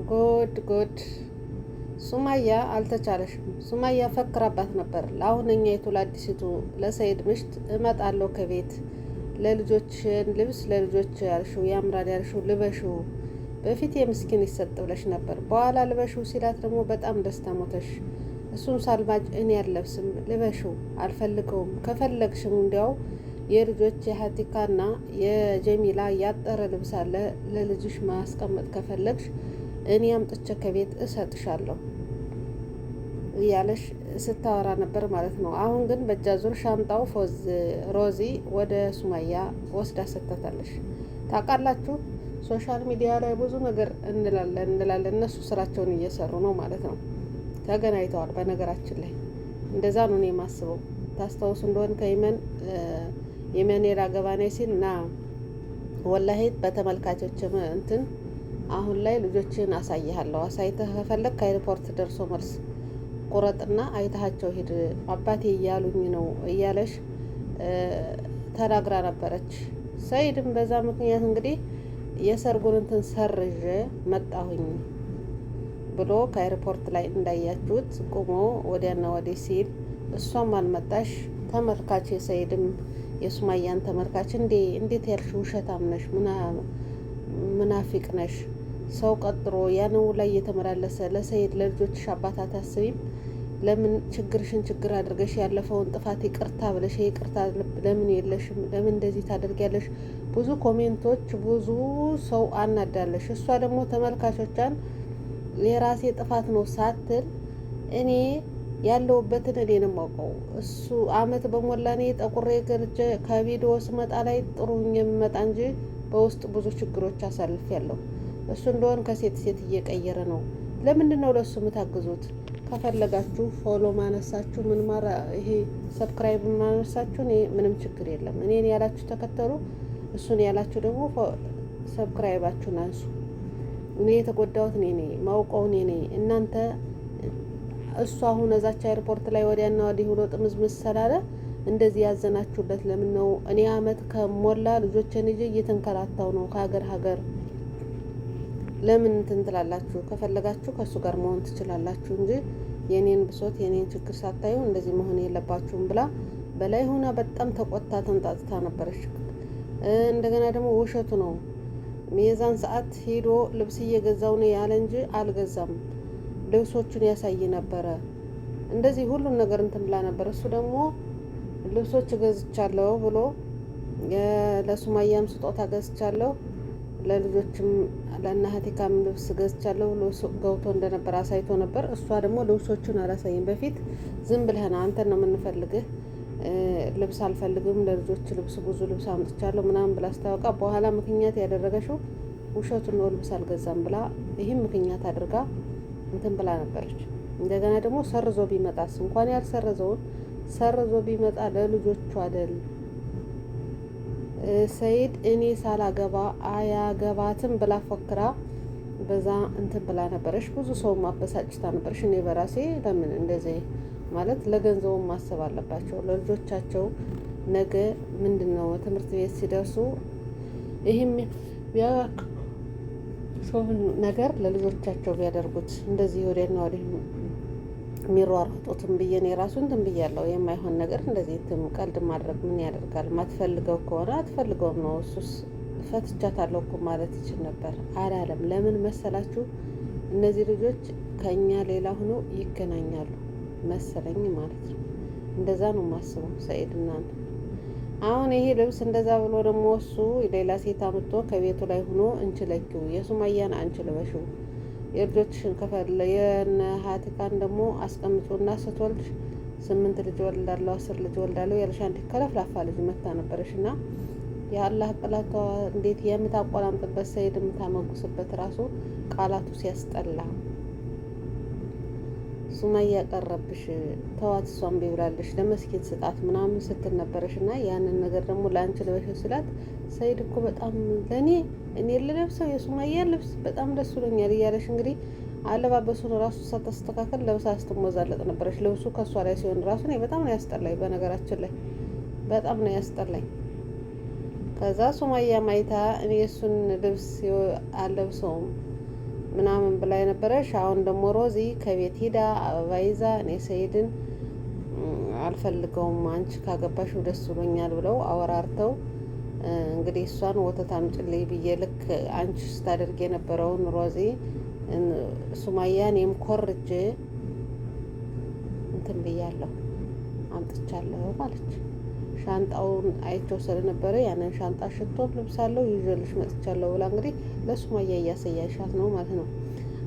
ጉድ ሱማያ አልተቻለሽም። ሱማያ ፈክራባት ነበር። ለአሁነኛይቱ ለአዲሲቱ ለሰይድ ምሽት እመጣለሁ ከቤት ለልጆችን ልብስ ለልጆች ያልሽው ያምራል ያልሽው ልበሽው በፊት የምስኪን ይሰጥ ብለሽ ነበር። በኋላ ልበሽው ሲላት ደግሞ በጣም ደስታ ሞተሽ። እሱን ሳልማጭ እኔ አልለብስም ልበሽው አልፈልገውም። ከፈለግሽም እንዲያው የልጆች የሀቲካና የጀሚላ ያጠረ ልብስ አለ ለልጅሽ ማስቀመጥ ከፈለግሽ እኔ አምጥቼ ከቤት እሰጥሻለሁ እያለሽ ስታወራ ነበር ማለት ነው። አሁን ግን በእጃ ዙር ሻንጣው ሮዚ ወደ ሱማያ ወስዳ ሰጥታታለሽ። ታውቃላችሁ ሶሻል ሚዲያ ላይ ብዙ ነገር እንላለን። እነሱ ስራቸውን እየሰሩ ነው ማለት ነው። ተገናኝተዋል። በነገራችን ላይ እንደዛ ነው እኔ የማስበው። ታስታውሱ እንደሆን ከየመን የመኔራ ገባናይ ሲል ና ወላሂ በተመልካቾች እንትን አሁን ላይ ልጆችን አሳይሃለሁ አሳይተህ ከፈለግ ከኤርፖርት ደርሶ መልስ ቁረጥና አይታቸው ሂድ አባቴ እያሉኝ ነው እያለሽ ተናግራ ነበረች። ሰይድም በዛ ምክንያት እንግዲህ የሰርጉን እንትን ሰርዤ መጣሁኝ ብሎ ከኤርፖርት ላይ እንዳያችሁት ቁሞ ወዲያና ወዲህ ሲል እሷም አልመጣሽ። ተመልካች የሰይድም የሱማያን ተመልካች እንዴት ያልሽ ውሸታም ነሽ፣ ምናፊቅ ነሽ፣ ሰው ቀጥሮ ያነው ላይ እየተመላለሰ ለሰይድ ለልጆችሽ አባት አታስቢም? ለምን ችግርሽን ችግር አድርገሽ ያለፈውን ጥፋት ይቅርታ ብለሽ ይቅርታ ለምን የለሽም? ለምን እንደዚህ ታደርጊያለሽ? ብዙ ኮሜንቶች ብዙ ሰው አናዳለሽ። እሷ ደግሞ ተመልካቾቿን የራሴ ጥፋት ነው ሳትል እኔ ያለውበትን እኔ ነው የማውቀው። እሱ አመት በሞላ እኔ ጠቁሬ ገርጀ ከቪዲዮ ስመጣ ላይ ጥሩኝ የምመጣ እንጂ በውስጥ ብዙ ችግሮች አሳልፌያለሁ። እሱ እንደሆነ ከሴት ሴት እየቀየረ ነው። ለምንድን ነው ለሱ የምታግዙት? ከፈለጋችሁ ፎሎ ማነሳችሁ ይሄ ሰብስክራይብ ማነሳችሁ ምንም ችግር የለም። እኔን ያላችሁ ተከተሉ፣ እሱን ያላችሁ ደግሞ ሰብስክራይባችሁን አንሱ። እኔ የተጎዳሁት እኔ ነኝ፣ ማውቀው እኔ ነኝ። እናንተ እሱ አሁን እዛች ኤርፖርት ላይ ወዲያና ወዲህ ብሎ ጥምዝምዝ ስላለ እንደዚህ ያዘናችሁለት ለምን ነው? እኔ አመት ከሞላ ልጆችን ይዤ እየተንከራታው ነው ከሀገር ለምን እንትን ትላላችሁ? ከፈለጋችሁ ከእሱ ጋር መሆን ትችላላችሁ እንጂ የኔን ብሶት የኔን ችግር ሳታዩ እንደዚህ መሆን የለባችሁም ብላ በላይ ሆና በጣም ተቆጣ ተንጣጥታ ነበረች። እንደገና ደግሞ ውሸቱ ነው። የዛን ሰዓት ሄዶ ልብስ እየገዛው ነው ያለ እንጂ አልገዛም። ልብሶቹን ያሳይ ነበረ። እንደዚህ ሁሉን ነገር እንትን ብላ ነበር። እሱ ደግሞ ልብሶች ገዝቻለሁ ብሎ ለሱማያም ስጦታ ገዝቻለሁ ለልጆችም ለእናቲካም ልብስ ገዝቻለሁ ብሎ ገብቶ እንደነበር አሳይቶ ነበር። እሷ ደግሞ ልብሶቹን አላሳይም። በፊት ዝም ብለህና አንተን ነው የምንፈልግህ፣ ልብስ አልፈልግም፣ ለልጆች ልብስ ብዙ ልብስ አምጥቻለሁ ምናምን ብላ አስታወቃ። በኋላ ምክንያት ያደረገችው ውሸቱን ነው፣ ልብስ አልገዛም ብላ ይህም ምክንያት አድርጋ እንትን ብላ ነበረች። እንደገና ደግሞ ሰርዞ ቢመጣስ እንኳን ያልሰረዘውን ሰርዞ ቢመጣ ለልጆቹ አይደል ሰይድ እኔ ሳላገባ አያገባትም ብላ ፎክራ በዛ እንትን ብላ ነበረች። ብዙ ሰው ማበሳጭታ ነበረች። እኔ በራሴ ለምን እንደዚህ ማለት ለገንዘቡ ማሰብ አለባቸው ለልጆቻቸው ነገ ምንድነው ትምህርት ቤት ሲደርሱ ይሄም ነገር ለልጆቻቸው ቢያደርጉት እንደዚህ ወዲያና ወዲህ የሚሯሯጡትም ብዬ ነው የራሱን እንትን ብያለሁ። የማይሆን ነገር እንደዚህ ቀልድ ማድረግ ምን ያደርጋል? ማትፈልገው ከሆነ አትፈልገውም ነው። እሱስ ፈትቻታለሁ እኮ ማለት ይችል ነበር። አላለም። ለምን መሰላችሁ? እነዚህ ልጆች ከኛ ሌላ ሆኖ ይገናኛሉ መሰለኝ ማለት ነው። እንደዛ ነው የማስበው ሰኢድና አሁን ይሄ ልብስ እንደዛ ብሎ ደግሞ እሱ ሌላ ሴት አምጥቶ ከቤቱ ላይ ሆኖ እንችለኪው የሱማያን አንችልበሽው የልጆችሽን ከፈለ የነ ሀቲካን ደግሞ አስቀምጦና ስትወልድ 8 ልጅ ወልዳለሁ 10 ልጅ ወልዳለሁ ያለሽ አንድ ከለፍላፋ ልጅ መታ ነበረሽና የአላህ ቅላቷ እንዴት የምታቆላምጥበት ሰይድ የምታመጉስበት ራሱ ቃላቱ ሲያስጠላ ሱማያ ቀረብሽ ተዋት እሷን ቢብላለሽ ለመስኪን ስጣት ምናምን ስትል ነበረሽና ያንን ነገር ደግሞ ላንቺ ልበሽ ስላት ሰይድ እኮ በጣም ለኔ እኔ ልለብሰው የሱማያ ልብስ በጣም ደስ ብሎኛል እያለሽ እንግዲህ አለባበሱን ራሱ ሳታስተካከል ለብሳ ስትሞዛለጥ ነበረሽ። ልብሱ ከሷ ላይ ሲሆን ራሱ እኔ በጣም ነው ያስጠላኝ። በነገራችን ላይ በጣም ነው ያስጠላኝ። ከዛ ሱማያ ማይታ እኔ እሱን ልብስ አለብሰውም ምናምን ምናምን ብላ የነበረሽ። አሁን ደግሞ ሮዚ ከቤት ሂዳ አበባ ይዛ እኔ ሰኢድን አልፈልገውም አንቺ ካገባሽው ደስ ብሎኛል ብለው አወራርተው እንግዲህ እሷን ወተት አምጪልኝ ብዬ ልክ አንቺ ስታደርግ የነበረውን ሮዚ ሱማያ እኔም ኮርጄ እንትን ብያለሁ አምጥቻለሁ ማለች። ሻንጣውን አይቼው ስለነበረ ያንን ሻንጣ ሽቶ ልብስ አለው ይዤልሽ መጥቻለሁ ብላ እንግዲህ ለሱማያ እያሳያሻት ነው ማለት ነው።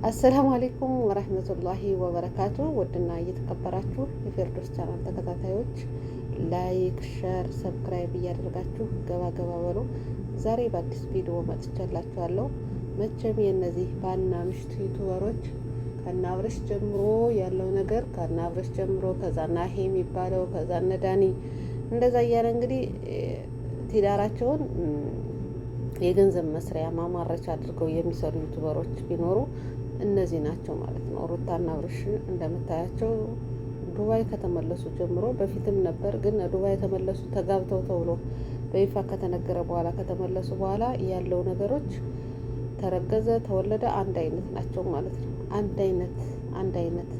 አሰላሙ አሌይኩም ወረህመቱላሂ ወበረካቱ። ውድና እየተከበራችሁ የፌርዶስ ቻናል ተከታታዮች ላይክ፣ ሸር፣ ሰብስክራይብ እያደረጋችሁ ገባ ገባ በሉ። ዛሬ በአዲስ ቪዲዮ መጥቻላችኋለሁ። መቼም የእነዚህ ባልና ምሽት ዩቱበሮች ከናብረሽ ጀምሮ ያለው ነገር ከናብረሽ ጀምሮ ከዛ ናሂ የሚባለው ከዛ ነዳኒ እንደዛ እያለ እንግዲህ ትዳራቸውን የገንዘብ መስሪያ ማማረቻ አድርገው የሚሰሩ ዩቱበሮች ቢኖሩ እነዚህ ናቸው ማለት ነው። ሩታና አብርሽ እንደምታያቸው ዱባይ ከተመለሱ ጀምሮ በፊትም ነበር፣ ግን ዱባይ ተመለሱ ተጋብተው ተብሎ በይፋ ከተነገረ በኋላ ከተመለሱ በኋላ ያለው ነገሮች ተረገዘ፣ ተወለደ አንድ አይነት ናቸው ማለት ነው። አንድ አይነት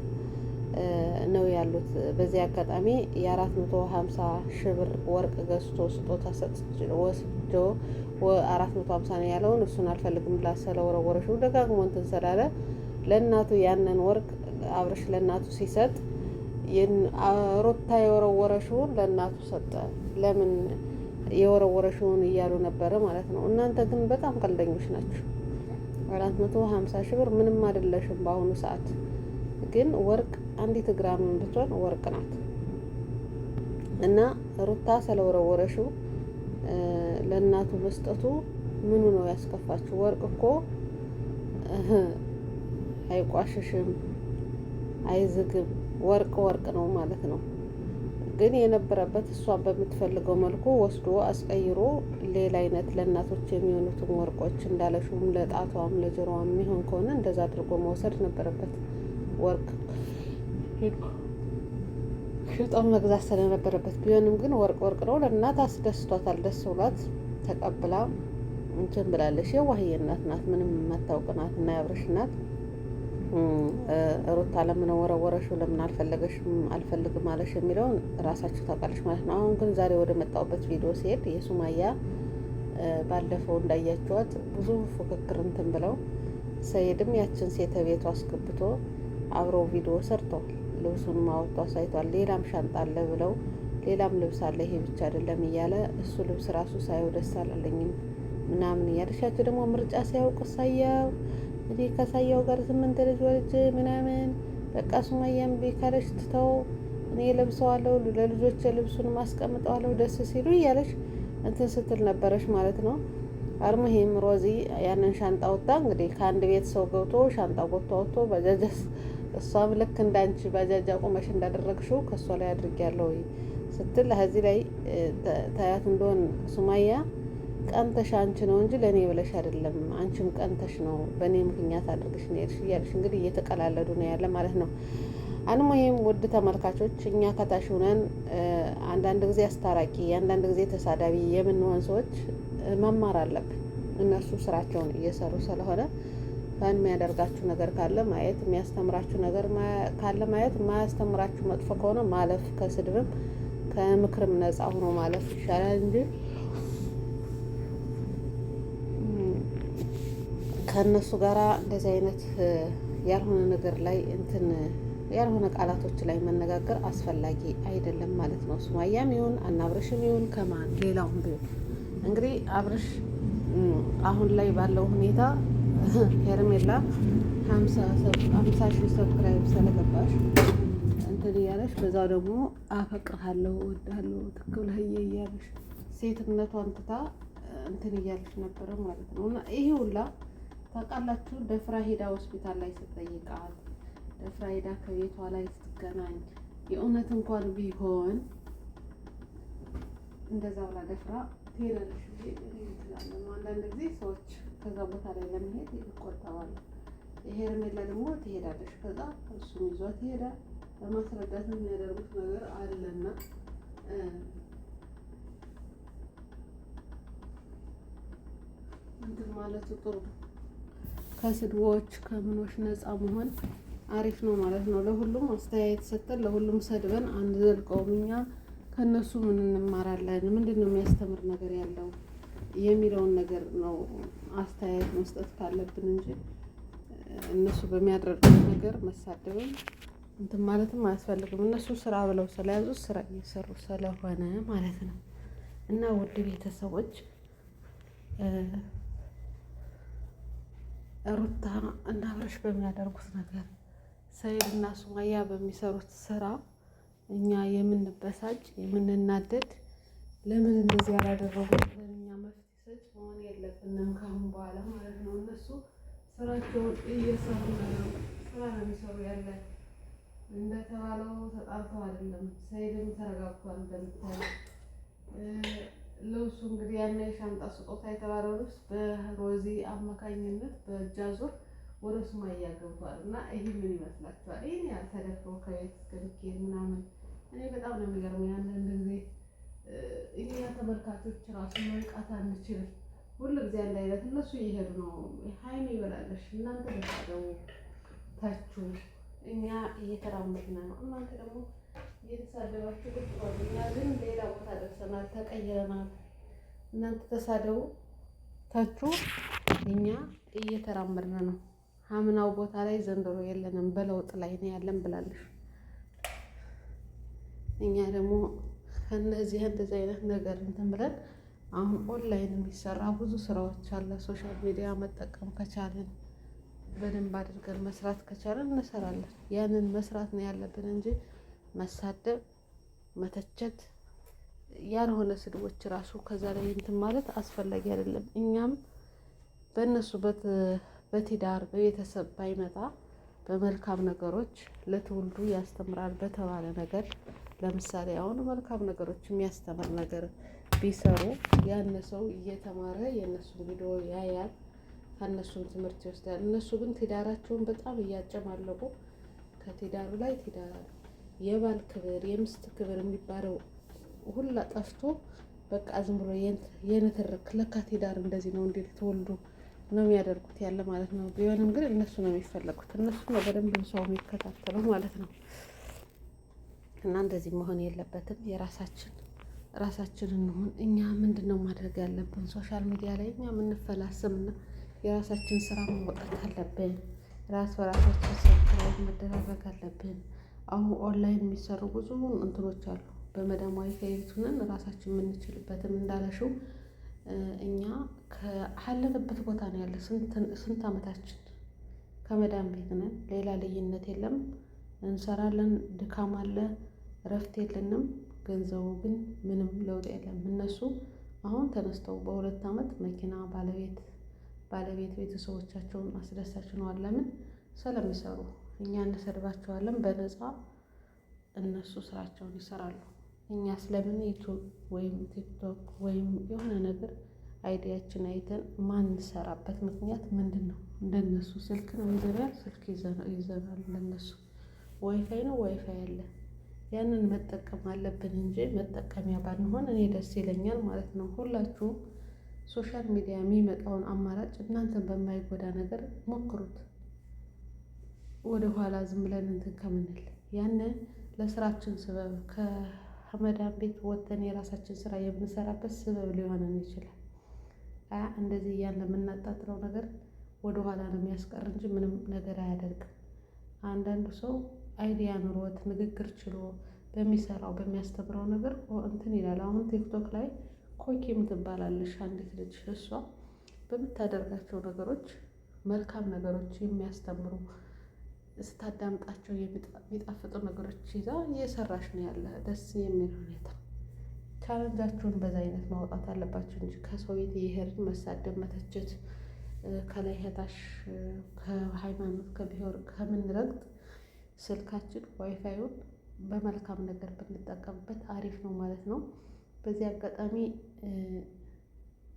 ነው ያሉት። በዚህ አጋጣሚ የ450 ሺህ ብር ወርቅ ገዝቶ ስጦታ ወስዶ 450 ነው ያለውን እሱን አልፈልግም ብላ ስለወረወረሽው ደጋግሞ እንትን ስላለ ለእናቱ ያንን ወርቅ አብርሽ ለእናቱ ሲሰጥ ሩታ የወረወረሽውን ለእናቱ ሰጠ። ለምን የወረወረሽውን እያሉ ነበረ ማለት ነው። እናንተ ግን በጣም ቀልደኞች ናችሁ። 450 ሺህ ብር ምንም አይደለሽም በአሁኑ ሰዓት። ግን ወርቅ አንዲት ግራም ብትሆን ወርቅ ናት። እና ሩታ ስለወረወረሽው ለእናቱ መስጠቱ ምኑ ነው ያስከፋችሁ? ወርቅ እኮ አይቋሽሽም፣ አይዝግም። ወርቅ ነው ማለት ነው። ግን የነበረበት እሷ በምትፈልገው መልኩ ወስዶ አስቀይሮ ሌላ አይነት ለእናቶች የሚሆኑትን ወርቆች እንዳለሽውም ለጣቷም ለጆሮዋም የሚሆን ከሆነ እንደዛ አድርጎ መውሰድ ነበረበት። ወርቅ ሽጦን መግዛት ስለነበረበት ቢሆንም ግን ወርቅ ነው። ለእናት አስደስቷታል። ደስ ብሏት ተቀብላ እንትን ብላለች። የዋህዬ እናት ናት፣ ምንም የማታውቅ ናት። እና ያብረሽ ናት። ሩታ ለምን ወረወረሽው ለምን አልፈልግም አለሽ የሚለውን ራሳችሁ ታውቃለች ማለት ነው። አሁን ግን ዛሬ ወደ መጣሁበት ቪዲዮ ሲሄድ የሱማያ ባለፈው እንዳያችኋት ብዙ ፉክክር እንትን ብለው ሰኢድም ያችን ሴት ቤቱ አስገብቶ አብረው ቪዲዮ ሰርተዋል። ልብሱን ማወጡ አሳይቷል። ሌላም ሻንጣ አለ ብለው ሌላም ልብስ አለ ይሄ ብቻ አይደለም እያለ እሱ ልብስ ራሱ ሳየው ደስ አላለኝም ምናምን እያለሻቸው ደግሞ ምርጫ ሲያውቅ ሳያው እኔ ከሳያው ጋር 8 ልጅ ወልጄ ምናምን በቃ ሱማያም ቤካለሽ ትተው እኔ ለብሰዋለሁ ለልጆች ልብሱን ማስቀምጠዋለሁ ደስ ሲሉ እያለሽ እንትን ስትል ነበረሽ ማለት ነው። አርሙሂም ሮዚ ያንን ሻንጣ ወጣ እንግዲህ ከአንድ ቤት ሰው ገብቶ ሻንጣ ወጥቶ በጃጃስ እሷም ልክ እንዳንቺ ባጃጃ ቆመሽ እንዳደረግሽው ከሷ ላይ አድርጌያለሁ ስትል እዚህ ላይ ታያት እንደሆን ሱማያ ቀንተሽ አንቺ ነው እንጂ ለእኔ ብለሽ አይደለም፣ አንቺም ቀንተሽ ነው በእኔ ምክንያት አድርገሽ ነው የሄድሽ እያለሽ እንግዲህ እየተቀላለዱ ነው ያለ ማለት ነው። አንሙሂም ውድ ተመልካቾች እኛ ከታች ሆነን አንዳንድ ጊዜ አስታራቂ አንዳንድ ጊዜ ተሳዳቢ የምንሆን ሰዎች መማር አለብን። እነሱ ስራቸውን እየሰሩ ስለሆነ የሚያደርጋችሁ ነገር ካለ ማየት፣ የሚያስተምራችሁ ነገር ካለ ማየት፣ የማያስተምራችሁ መጥፎ ከሆነ ማለፍ፣ ከስድብም ከምክርም ነፃ ሆኖ ማለፍ ይሻላል እንጂ ከእነሱ ጋራ እንደዚህ አይነት ያልሆነ ነገር ላይ እንትን ያልሆነ ቃላቶች ላይ መነጋገር አስፈላጊ አይደለም ማለት ነው። ሱማያም ይሁን አብርሽም ይሁን ከማን ሌላውም ቢሆን እንግዲህ አብርሽ አሁን ላይ ባለው ሁኔታ ሄርሜላ 50 ሺህ ሰብስክራይብ ስለገባሽ እንትን እያለሽ በዛው ደግሞ አፈቅርሃለሁ እወድሃለሁ ትክብለህዬ እያለሽ ሴትነቷን ትታ እንትን እያለሽ ነበረ ማለት ነው። እና ይሄ ሁላ ታውቃላችሁ። ደፍራ ሄዳ ሆስፒታል ላይ ስትጠይቃት ደፍራ ሄዳ ከቤቷ ላይ ስትገናኝ የእውነት እንኳን ቢሆን እንደዛ ብላ ደፍራ ትሄዳለች ትላለች። አንዳንድ ጊዜ ሰዎች ከዛ ቦታ ላይ ለመሄድ ይቆጠባሉ። ሄርሜላ ደግሞ ትሄዳለች። ከዛ እሱም ይዟት ትሄዳል። በማስረዳት የሚያደርጉት ነገር አለና እንትን ማለቱ ጥሩ ነው። ከስድቦች ከምኖች ነፃ መሆን አሪፍ ነው ማለት ነው። ለሁሉም አስተያየት ሰጠን ለሁሉም ሰድበን አንዘልቀውም። እኛ ከእነሱ ምን እንማራለን፣ ምንድን ነው የሚያስተምር ነገር ያለው የሚለውን ነገር ነው አስተያየት መስጠት ካለብን እንጂ እነሱ በሚያደርጉት ነገር መሳደብም እንትን ማለትም አያስፈልግም። እነሱ ስራ ብለው ስለያዙ ስራ እየሰሩ ስለሆነ ማለት ነው። እና ውድ ቤተሰቦች ሩታ እና አብርሽ በሚያደርጉት ነገር፣ ሰኢድ እና ሱመያ በሚሰሩት ስራ እኛ የምንበሳጭ የምንናደድ ለምን እንደዚህ ያላደረጉ ብለን እኛ መፍትሄ ሰጭ መሆን የለብንም ካሁን በኋላ ማለት ነው። እነሱ ስራቸውን እየሰሩ ነው። ስራ ነው የሚሰሩ ያለ እንደተባለው ተጣልተው አይደለም። ሰኢድም ተረጋግቷል እንደምታየው። ልብሱ እንግዲህ ያነ የሻንጣ ስጦታ የተባለው ልብስ በሮዚ አማካኝነት በእጅ አዙር ወደ ሱመያ ገብቷል። እና ይህ ምን ይመስላችኋል? ይህን ያልተደፍሮ ከቤት እስከ ምናምን እኔ በጣም ነው የሚገርመው። ያንን ጊዜ እኛ ተመልካቾች ራሱ መንቃት አንችልም። ሁሉ ጊዜ አንድ አይነት እነሱ እየሄዱ ነው። ሀይሚ ይበላለሽ እናንተ ተሳደቡ ታቹ፣ እኛ እየተራመድን ነው። እናንተ ደግሞ እየተሳደባችሁ ቁጭ በሉ። እኛ ግን ሌላ ቦታ ደርሰናል፣ ተቀይረናል። እናንተ ተሳደቡ ታቹ፣ እኛ እየተራመድን ነው። አምናው ቦታ ላይ ዘንድሮ የለንም፣ በለውጥ ላይ ነው ያለን ብላለሽ። እኛ ደግሞ ከነዚህ እንደዚህ አይነት ነገር እንትን ብለን አሁን ኦንላይን የሚሰራ ብዙ ስራዎች አለ። ሶሻል ሚዲያ መጠቀም ከቻለን በደንብ አድርገን መስራት ከቻለን እንሰራለን። ያንን መስራት ነው ያለብን እንጂ መሳደብ፣ መተቸት፣ ያልሆነ ስድቦች ራሱ ከዛ ላይ እንትን ማለት አስፈላጊ አይደለም። እኛም በእነሱ በትዳር በቤተሰብ ባይመጣ በመልካም ነገሮች ለትውልዱ ያስተምራል በተባለ ነገር ለምሳሌ አሁን መልካም ነገሮች የሚያስተምር ነገር ቢሰሩ ያን ሰው እየተማረ የእነሱን ቪዲዮ ያያል፣ ከእነሱም ትምህርት ይወስዳል። እነሱ ግን ትዳራቸውን በጣም እያጨማለቁ ከትዳሩ ላይ ትዳር አለ። የባል ክብር የሚስት ክብር የሚባለው ሁላ ጠፍቶ በቃ ዝም ብሎ የንትርክ ለካ ትዳር እንደዚህ ነው እንዴ ተወልዶ ነው የሚያደርጉት ያለ ማለት ነው። ቢሆንም ግን እነሱ ነው የሚፈለጉት፣ እነሱ ነው በደንብ ሰው የሚከታተለው ማለት ነው። እና እንደዚህ መሆን የለበትም። ራሳችን እንሆን። እኛ ምንድነው ማድረግ ያለብን? ሶሻል ሚዲያ ላይ እኛ የምንፈላስምና የራሳችን ስራ ማውጣት አለብን። ራስ በራሳችን ሰብስክራይብ መደረግ አለብን። አሁን ኦንላይን የሚሰሩ ብዙ እንትኖች አሉ። በመዳም ዋይፋይ ሆነን ራሳችን የምንችልበትም እንዳለሽው እኛ ካለንበት ቦታ ነው ያለ። ስንት አመታችን ከመዳም ቤት ነን። ሌላ ልዩነት የለም። እንሰራለን፣ ድካም አለ፣ እረፍት የለንም። ገንዘቡ ግን ምንም ለውጥ የለም። እነሱ አሁን ተነስተው በ2 አመት መኪና ባለቤት ቤተሰቦቻቸውን አስደሳች ነዋል። ለምን ስለሚሰሩ። እኛ እንሰድባቸዋለን በነፃ፣ እነሱ ስራቸውን ይሰራሉ። እኛ ስለምን ዩቱብ ወይም ቲክቶክ ወይም የሆነ ነገር አይዲያችን አይተን ማንሰራበት ምክንያት ምንድን ነው? እንደነሱ ስልክ ነው ይዘናል፣ ስልክ ይዘናል። እንደነሱ ዋይፋይ ነው ዋይፋይ አለ። ያንን መጠቀም አለብን እንጂ መጠቀሚያ ባንሆን እኔ ደስ ይለኛል ማለት ነው። ሁላችሁም ሶሻል ሚዲያ የሚመጣውን አማራጭ እናንተን በማይጎዳ ነገር ሞክሩት። ወደ ኋላ ዝም ብለን እንትን ከምንል ያንን ለስራችን ስበብ ከመዳም ቤት ወጥተን የራሳችን ስራ የምንሰራበት ስበብ ሊሆነን ይችላል። እንደዚህ እያለ የምናጣጥረው ነገር ወደ ኋላ ነው የሚያስቀር እንጂ ምንም ነገር አያደርግም። አንዳንዱ ሰው አይዲያ ኑሮት ንግግር ችሎ በሚሰራው በሚያስተምረው ነገር እንትን ይላል። አሁን ቲክቶክ ላይ ኮኪ የምትባላለሽ አንዲት ልጅ፣ እሷ በምታደርጋቸው ነገሮች መልካም ነገሮች የሚያስተምሩ ስታዳምጣቸው የሚጣፍጡ ነገሮች ይዛ እየሰራሽ ነው ያለ። ደስ የሚል ሁኔታ። ቻለንጃችሁን በዛ አይነት ማውጣት አለባችሁ እንጂ ከሰው ቤት እየሄድን መሳደብ፣ መተቸት ከላይ ከታች ከሃይማኖት ከብሔር ከምንረግጥ ስልካችን ዋይፋዩን በመልካም ነገር ብንጠቀምበት አሪፍ ነው ማለት ነው። በዚህ አጋጣሚ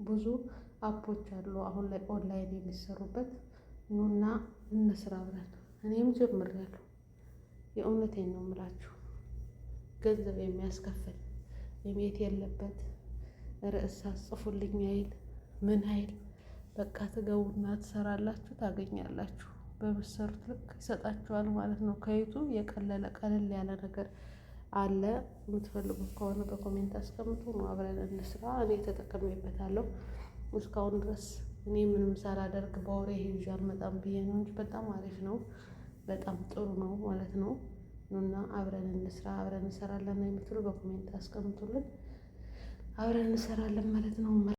ብዙ አፖች አሉ አሁን ላይ ኦንላይን የሚሰሩበት። ኑና እንስራ ብለን እኔም ጀምሬያለሁ። የእውነቴን ነው የምላችሁ። ገንዘብ የሚያስከፍል የቤት የለበት ርዕስ አጽፉልኝ አይል ምን አይል በቃ ትገቡና ትሰራላችሁ፣ ታገኛላችሁ። በምትሰሩት ልክ ይሰጣችኋል ማለት ነው። ከዩቱብ የቀለለ ቀለል ያለ ነገር አለ። የምትፈልጉት ከሆነ በኮሜንት አስቀምጡ። ነው አብረን እንስራ። እኔ ተጠቅሜበታለሁ እስካሁን ድረስ። እኔ ምንም ሳላደርግ በወሬ ይዤ አልመጣም ብዬ ነው እንጂ በጣም አሪፍ ነው፣ በጣም ጥሩ ነው ማለት ነው። እና አብረን እንስራ፣ አብረን እንሰራለን የምትሉ በኮሜንት አስቀምጡልን። አብረን እንሰራለን ማለት ነው።